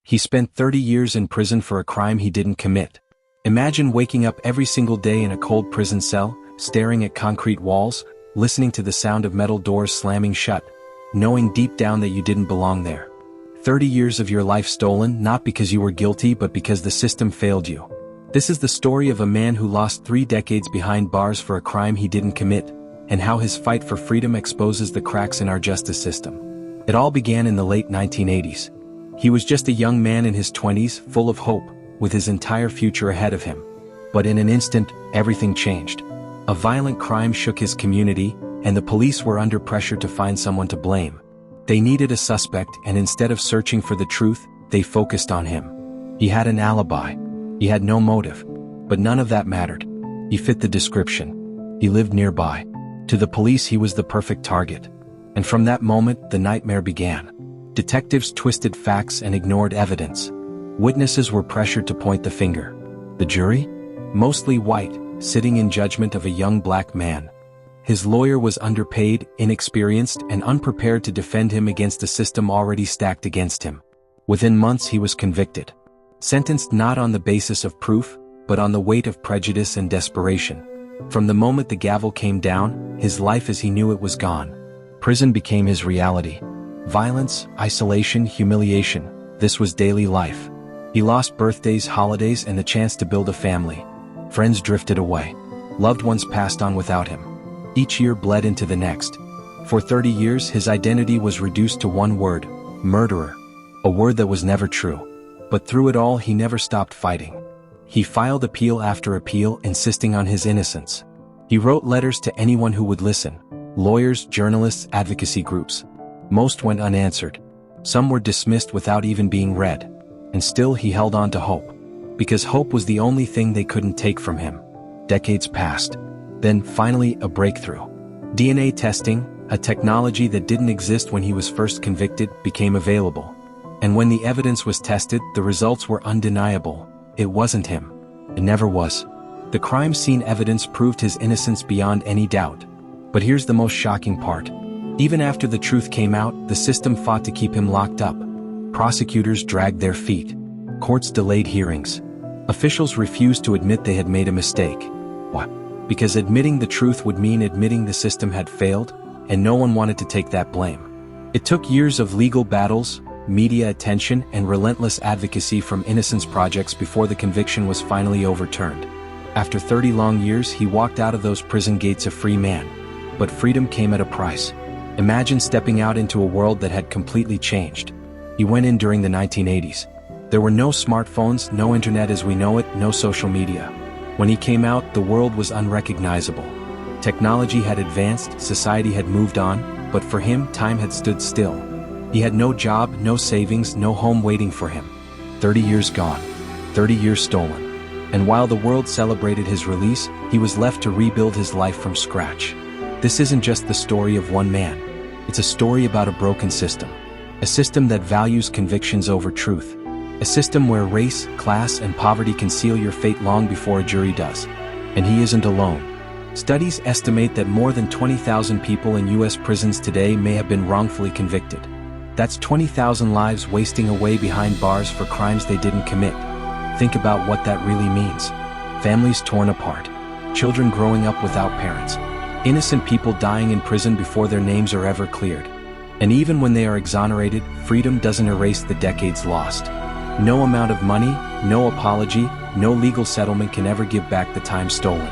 He spent 30 years in prison for a crime he didn't commit. Imagine waking up every single day in a cold prison cell, staring at concrete walls, listening to the sound of metal doors slamming shut, knowing deep down that you didn't belong there. 30 years of your life stolen not because you were guilty but because the system failed you. This is the story of a man who lost 3 decades behind bars for a crime he didn't commit, and how his fight for freedom exposes the cracks in our justice system. It all began in the late 1980s. He was just a young man in his 20s, full of hope, with his entire future ahead of him. But in an instant, everything changed. A violent crime shook his community, and the police were under pressure to find someone to blame. They needed a suspect, and instead of searching for the truth, they focused on him. He had an alibi. He had no motive. But none of that mattered. He fit the description. He lived nearby. To the police, he was the perfect target. And from that moment, the nightmare began. Detectives twisted facts and ignored evidence. Witnesses were pressured to point the finger. The jury? Mostly white, sitting in judgment of a young black man. His lawyer was underpaid, inexperienced, and unprepared to defend him against a system already stacked against him. Within months he was convicted. Sentenced not on the basis of proof, but on the weight of prejudice and desperation. From the moment the gavel came down, his life as he knew it was gone. Prison became his reality. Violence, isolation, humiliation. This was daily life. He lost birthdays, holidays, and the chance to build a family. Friends drifted away. Loved ones passed on without him. Each year bled into the next. For 30 years his identity was reduced to one word: murderer. A word that was never true. But through it all he never stopped fighting. He filed appeal after appeal, insisting on his innocence. He wrote letters to anyone who would listen: lawyers, journalists, advocacy groups. Most went unanswered. Some were dismissed without even being read. And still he held on to hope. Because hope was the only thing they couldn't take from him. Decades passed. Then, finally, a breakthrough. DNA testing, a technology that didn't exist when he was first convicted, became available. And when the evidence was tested, the results were undeniable. It wasn't him. It never was. The crime scene evidence proved his innocence beyond any doubt. But here's the most shocking part. Even after the truth came out, the system fought to keep him locked up. Prosecutors dragged their feet. Courts delayed hearings. Officials refused to admit they had made a mistake. Why? Because admitting the truth would mean admitting the system had failed, and no one wanted to take that blame. It took years of legal battles, media attention, and relentless advocacy from innocence projects before the conviction was finally overturned. After 30 long years, he walked out of those prison gates a free man. But freedom came at a price. Imagine stepping out into a world that had completely changed. He went in during the 1980s. There were no smartphones, no internet as we know it, no social media. When he came out, the world was unrecognizable. Technology had advanced, society had moved on, but for him, time had stood still. He had no job, no savings, no home waiting for him. 30 years gone. 30 years stolen. And while the world celebrated his release, he was left to rebuild his life from scratch. This isn't just the story of one man. It's a story about a broken system. A system that values convictions over truth. A system where race, class, and poverty can seal your fate long before a jury does. And he isn't alone. Studies estimate that more than 20,000 people in U.S. prisons today may have been wrongfully convicted. That's 20,000 lives wasting away behind bars for crimes they didn't commit. Think about what that really means. Families torn apart. Children growing up without parents. Innocent people dying in prison before their names are ever cleared. And even when they are exonerated, freedom doesn't erase the decades lost. No amount of money, no apology, no legal settlement can ever give back the time stolen.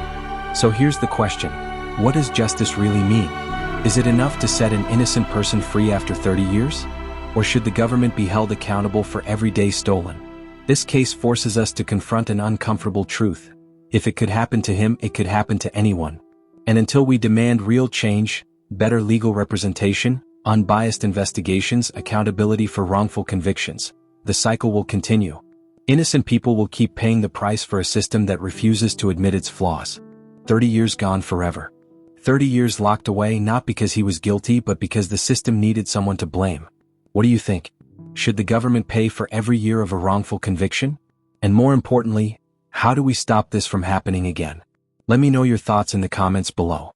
So here's the question. What does justice really mean? Is it enough to set an innocent person free after 30 years? Or should the government be held accountable for every day stolen? This case forces us to confront an uncomfortable truth. If it could happen to him, it could happen to anyone. And until we demand real change, better legal representation, unbiased investigations, accountability for wrongful convictions, the cycle will continue. Innocent people will keep paying the price for a system that refuses to admit its flaws. 30 years gone forever. 30 years locked away not because he was guilty but because the system needed someone to blame. What do you think? Should the government pay for every year of a wrongful conviction? And more importantly, how do we stop this from happening again? Let me know your thoughts in the comments below.